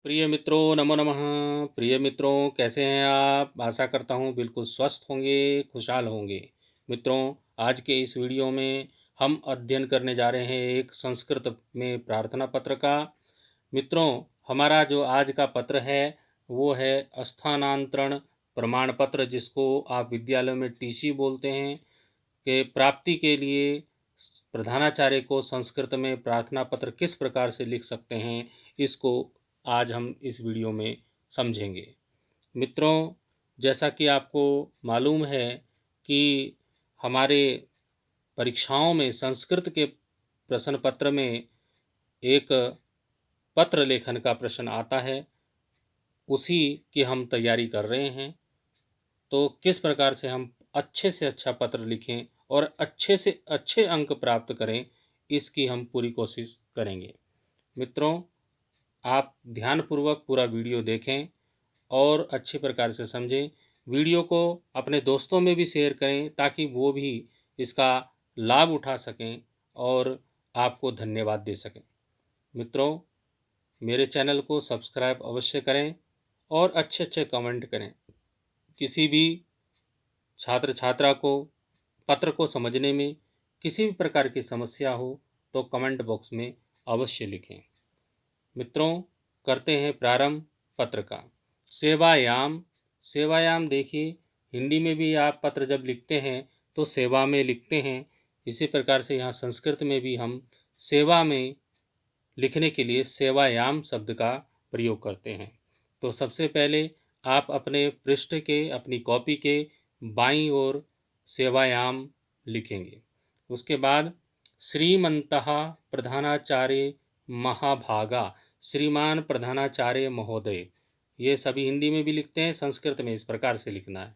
प्रिय मित्रों, नमो नमः। प्रिय मित्रों, कैसे हैं आप? आशा करता हूँ बिल्कुल स्वस्थ होंगे, खुशहाल होंगे। मित्रों, आज के इस वीडियो में हम अध्ययन करने जा रहे हैं एक संस्कृत में प्रार्थना पत्र का। मित्रों, हमारा जो आज का पत्र है वो है स्थानांतरण प्रमाण पत्र, जिसको आप विद्यालय में टीसी बोलते हैं, के प्राप्ति के लिए प्रधानाचार्य को संस्कृत में प्रार्थना पत्र किस प्रकार से लिख सकते हैं, इसको आज हम इस वीडियो में समझेंगे। मित्रों, जैसा कि आपको मालूम है कि हमारे परीक्षाओं में संस्कृत के प्रश्न पत्र में एक पत्र लेखन का प्रश्न आता है, उसी की हम तैयारी कर रहे हैं। तो किस प्रकार से हम अच्छे से अच्छा पत्र लिखें और अच्छे से अच्छे अंक प्राप्त करें, इसकी हम पूरी कोशिश करेंगे। मित्रों, आप ध्यानपूर्वक पूरा वीडियो देखें और अच्छी प्रकार से समझें। वीडियो को अपने दोस्तों में भी शेयर करें ताकि वो भी इसका लाभ उठा सकें और आपको धन्यवाद दे सकें। मित्रों, मेरे चैनल को सब्सक्राइब अवश्य करें और अच्छे अच्छे कमेंट करें। किसी भी छात्र छात्रा को पत्र को समझने में किसी भी प्रकार की समस्या हो तो कमेंट बॉक्स में अवश्य लिखें। मित्रों, करते हैं प्रारंभ पत्र का। सेवायाम। सेवायाम देखिए, हिंदी में भी आप पत्र जब लिखते हैं तो सेवा में लिखते हैं। इसी प्रकार से यहाँ संस्कृत में भी हम सेवा में लिखने के लिए सेवायाम शब्द का प्रयोग करते हैं। तो सबसे पहले आप अपने पृष्ठ के, अपनी कॉपी के बाईं ओर सेवायाम लिखेंगे। उसके बाद श्रीमन्तः प्रधानाचार्य महाभागा, श्रीमान प्रधानाचार्य महोदय, ये सभी हिंदी में भी लिखते हैं, संस्कृत में इस प्रकार से लिखना है।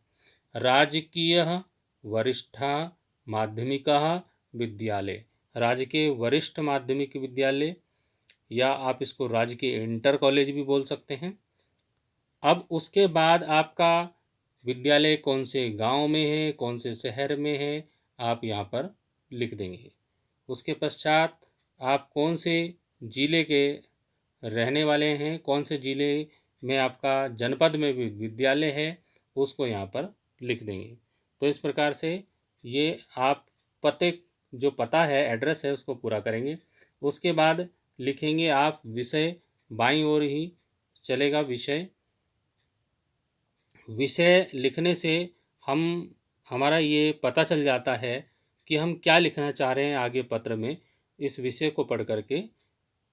राजकीय वरिष्ठ माध्यमिक विद्यालय, राजकीय वरिष्ठ माध्यमिक विद्यालय, या आप इसको राजकीय इंटर कॉलेज भी बोल सकते हैं। अब उसके बाद आपका विद्यालय कौन से गांव में है, कौन से शहर में है, आप यहाँ पर लिख देंगे। उसके पश्चात आप कौन से ज़िले के रहने वाले हैं, कौन से ज़िले में आपका जनपद में भी विद्यालय है, उसको यहाँ पर लिख देंगे। तो इस प्रकार से ये आप जो पता है, एड्रेस है, उसको पूरा करेंगे। उसके बाद लिखेंगे आप विषय, बाईं ओर ही चलेगा विषय। विषय लिखने से हमारा ये पता चल जाता है कि हम क्या लिखना चाह रहे हैं आगे पत्र में। इस विषय को पढ़ करके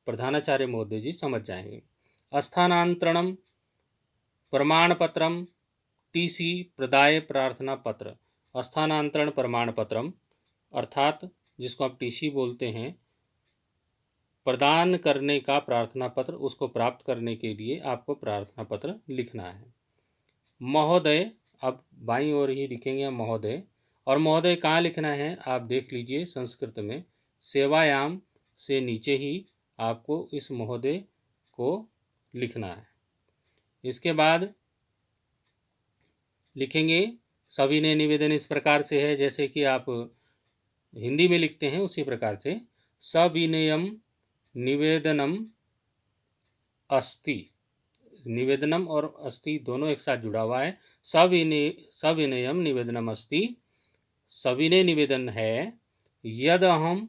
प्रधानाचार्य महोदय जी समझ जाएंगे। स्थानांतरणम प्रमाणपत्रम टीसी प्रदाय प्रार्थना पत्र। स्थानांतरण प्रमाण पत्रम अर्थात जिसको आप टीसी बोलते हैं, प्रदान करने का प्रार्थना पत्र, उसको प्राप्त करने के लिए आपको प्रार्थना पत्र लिखना है। महोदय, अब बाईं ओर ही लिखेंगे महोदय। और महोदय कहाँ लिखना है आप देख लीजिए, संस्कृत में सेवायाम से नीचे ही आपको इस महोदय को लिखना है। इसके बाद लिखेंगे सविनय निवेदन। इस प्रकार से है जैसे कि आप हिंदी में लिखते हैं, उसी प्रकार से सविनयम निवेदनम अस्ति। निवेदनम और अस्ति दोनों एक साथ जुड़ा हुआ है। सविनयम निवेदनम अस्ति, सविनय निवेदन है, यद अहम,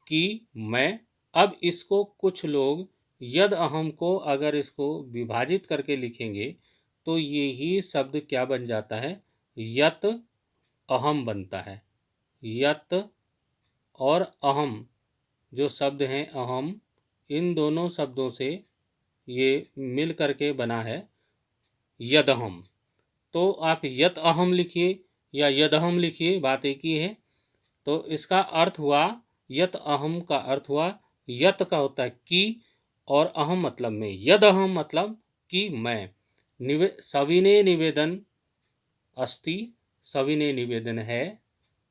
कि मैं। अब इसको कुछ लोग यद अहम को अगर इसको विभाजित करके लिखेंगे तो यही शब्द क्या बन जाता है, यत अहम बनता है। यत और अहम जो शब्द हैं, अहम, इन दोनों शब्दों से ये मिल करके बना है यदहम। तो आप यत अहम लिखिए या यदहम लिखिए, बात एक ही है। तो इसका अर्थ हुआ, यत अहम का अर्थ हुआ, यत का होता है कि, और अहम मतलब में, यद अहम मतलब कि मैं। सविनय निवेदन अस्ति, सविनय निवेदन है,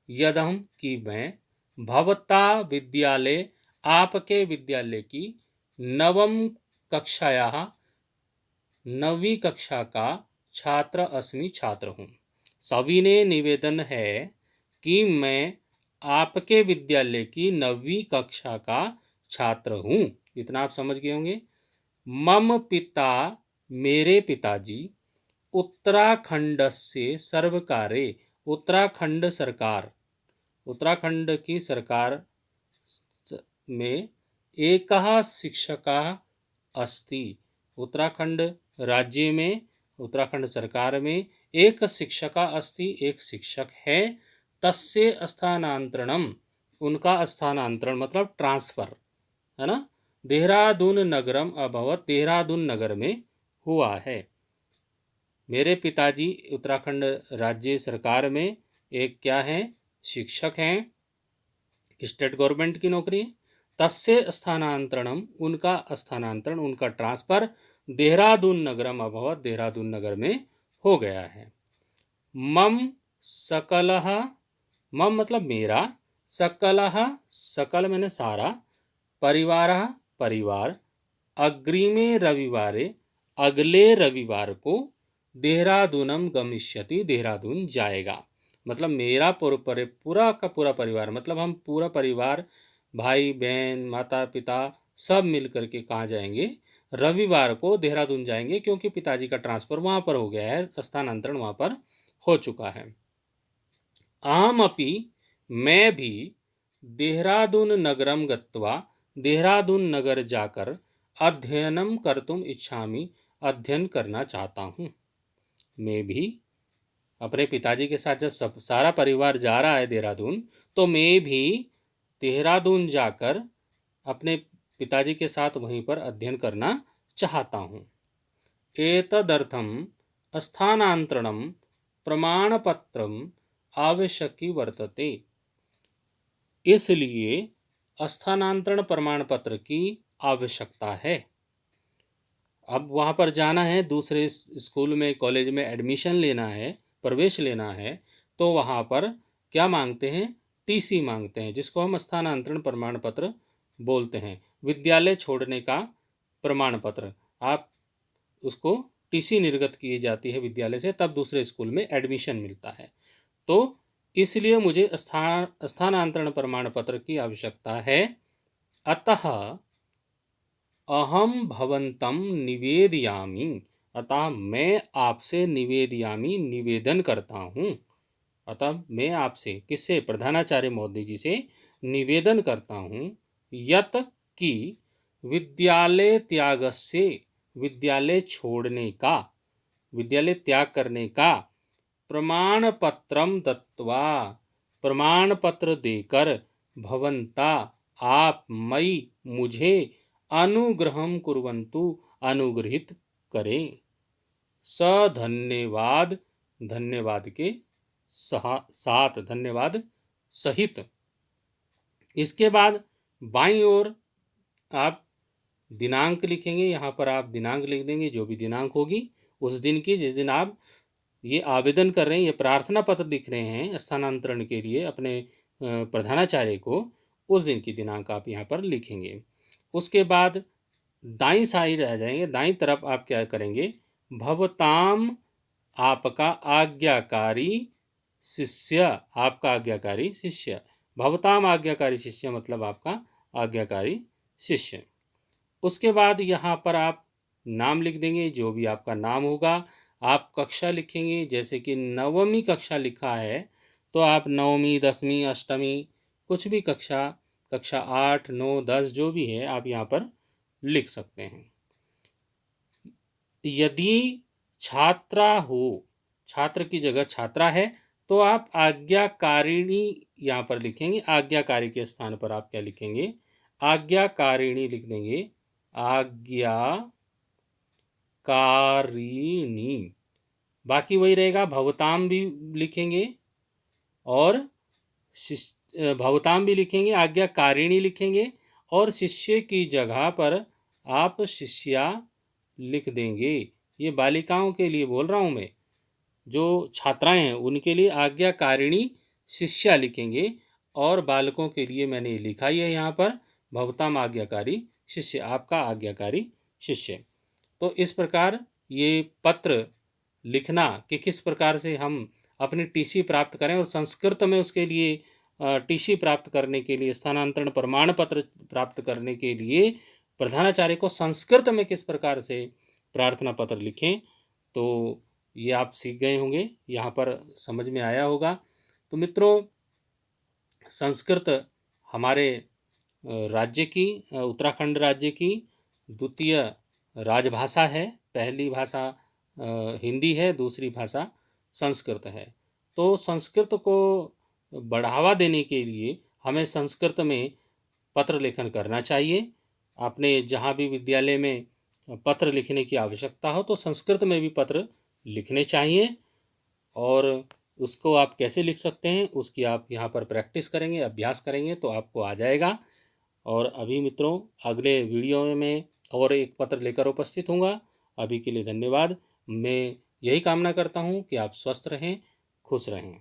यदहम कि मैं, भवता विद्यालय, आपके विद्यालय की, नवम कक्षायाः, 9वीं कक्षा का छात्र अस्मि, छात्र हूँ। सविनय निवेदन है कि मैं आपके विद्यालय की 9वीं कक्षा का छात्र हूँ। इतना आप समझ गए होंगे। मम पिता मेरे पिताजी उत्तराखंडस्य सर्वकारे उत्तराखंड सरकार उत्तराखंड की सरकार में एकः शिक्षकः अस्ति। उत्तराखंड राज्य में उत्तराखंड सरकार में एक शिक्षका अस्ति एक शिक्षक है। तस्य स्थानांतरणम उनका स्थानांतरण मतलब ट्रांसफर है ना देहरादून नगरम अभवत देहरादून नगर में हुआ है। मेरे पिताजी उत्तराखंड राज्य सरकार में एक क्या है शिक्षक हैं स्टेट गवर्नमेंट की नौकरी है। तस्य स्थानांतरणम उनका स्थानांतरण उनका ट्रांसफर देहरादून नगरम अभवत देहरादून नगर में हो गया है। मम सकलः मम मतलब मेरा सकलः सकल मैंने सारा परिवारः परिवार अग्रिमे रविवारे अगले रविवार को देहरादूनम गमिष्यति देहरादून जाएगा। मतलब मेरा पूरा का पूरा परिवार मतलब हम पूरा परिवार भाई बहन माता पिता सब मिल करके कहाँ जाएंगे रविवार को देहरादून जाएंगे क्योंकि पिताजी का ट्रांसफ़र वहाँ पर हो गया है स्थानांतरण वहाँ पर हो चुका है। अहम अपि मैं भी देहरादून नगरम गत्वा देहरादून नगर जाकर अध्ययनम कर्तुम इच्छामि अध्ययन करना चाहता हूँ। मैं भी अपने पिताजी के साथ जब सब सारा परिवार जा रहा है देहरादून तो मैं भी देहरादून जाकर अपने पिताजी के साथ वहीं पर अध्ययन करना चाहता हूँ। एतदर्थम स्थानांतरणम प्रमाणपत्रम आवश्यकी वर्तते। इसलिए स्थानांतरण प्रमाण पत्र की आवश्यकता है। अब वहाँ पर जाना है दूसरे स्कूल में कॉलेज में एडमिशन लेना है प्रवेश लेना है तो वहाँ पर क्या मांगते हैं टीसी मांगते हैं जिसको हम स्थानांतरण प्रमाण पत्र बोलते हैं। विद्यालय छोड़ने का प्रमाण पत्र आप उसको टीसी निर्गत की जाती है विद्यालय से तब दूसरे स्कूल में एडमिशन मिलता है। तो इसलिए मुझे स्थानांतरण प्रमाण पत्र की आवश्यकता है। अतः अहम भवंतम निवेदयामि अतः मैं आपसे निवेदयामि निवेदन करता हूँ। अतः मैं आपसे किससे प्रधानाचार्य महोदय जी से निवेदन करता हूँ यत कि विद्यालय त्याग से विद्यालय छोड़ने का विद्यालय त्याग करने का प्रमाण पत्रम दत्वा प्रमाण पत्र देकर भवंता आप मई मुझे अनुग्रहम कुर्वन्तु अनुग्रहित करें। स धन्यवाद धन्यवाद के साथ धन्यवाद सहित। इसके बाद बाईं ओर आप दिनांक लिखेंगे। यहाँ पर आप दिनांक लिख देंगे जो भी दिनांक होगी उस दिन की जिस दिन आप ये आवेदन कर रहे हैं ये प्रार्थना पत्र लिख रहे हैं स्थानांतरण के लिए अपने प्रधानाचार्य को उस दिन की दिनांक आप यहाँ पर लिखेंगे। उसके बाद दाईं साइड आ जाएंगे दाईं तरफ आप क्या करेंगे भवताम आपका आज्ञाकारी शिष्य आपका आज्ञाकारी शिष्य भवताम आज्ञाकारी शिष्य मतलब आपका आज्ञाकारी शिष्य। उसके बाद यहाँ पर आप नाम लिख देंगे जो भी आपका नाम होगा। आप कक्षा लिखेंगे जैसे कि नवमी कक्षा लिखा है तो आप नवमी दसवीं अष्टमी कुछ भी कक्षा 8 9 10 जो भी है आप यहाँ पर लिख सकते हैं। यदि छात्रा हो छात्र की जगह छात्रा है तो आप आज्ञाकारिणी यहाँ पर लिखेंगे। आज्ञाकारी के स्थान पर आप क्या लिखेंगे आज्ञाकारिणी लिख देंगे आज्ञाकारिणी। बाकी वही रहेगा भवताम भी लिखेंगे और भवताम भी लिखेंगे आज्ञाकारिणी लिखेंगे और शिष्य की जगह पर आप शिष्या लिख देंगे। ये बालिकाओं के लिए बोल रहा हूँ मैं जो छात्राएं हैं उनके लिए आज्ञाकारिणी शिष्या लिखेंगे और बालकों के लिए मैंने लिखा ही है यहाँ पर भवताम आज्ञाकारी शिष्य आपका आज्ञाकारी शिष्य। तो इस प्रकार ये पत्र लिखना कि किस प्रकार से हम अपनी टीसी प्राप्त करें और संस्कृत में उसके लिए टीसी प्राप्त करने के लिए स्थानांतरण प्रमाण पत्र प्राप्त करने के लिए प्रधानाचार्य को संस्कृत में किस प्रकार से प्रार्थना पत्र लिखें, तो ये आप सीख गए होंगे, यहाँ पर समझ में आया होगा। तो मित्रों, संस्कृत हमारे राज्य की, उत्तराखंड राज्य की द्वितीय राजभाषा है। पहली भाषा हिंदी है, दूसरी भाषा संस्कृत है। तो संस्कृत को बढ़ावा देने के लिए हमें संस्कृत में पत्र लेखन करना चाहिए। आपने जहाँ भी विद्यालय में पत्र लिखने की आवश्यकता हो तो संस्कृत में भी पत्र लिखने चाहिए। और उसको आप कैसे लिख सकते हैं उसकी आप यहाँ पर प्रैक्टिस करेंगे, अभ्यास करेंगे तो आपको आ जाएगा। और अभी मित्रों, अगले वीडियो में मैं और एक पत्र लेकर उपस्थित होऊंगा। अभी के लिए धन्यवाद। मैं यही कामना करता हूँ कि आप स्वस्थ रहें, खुश रहें।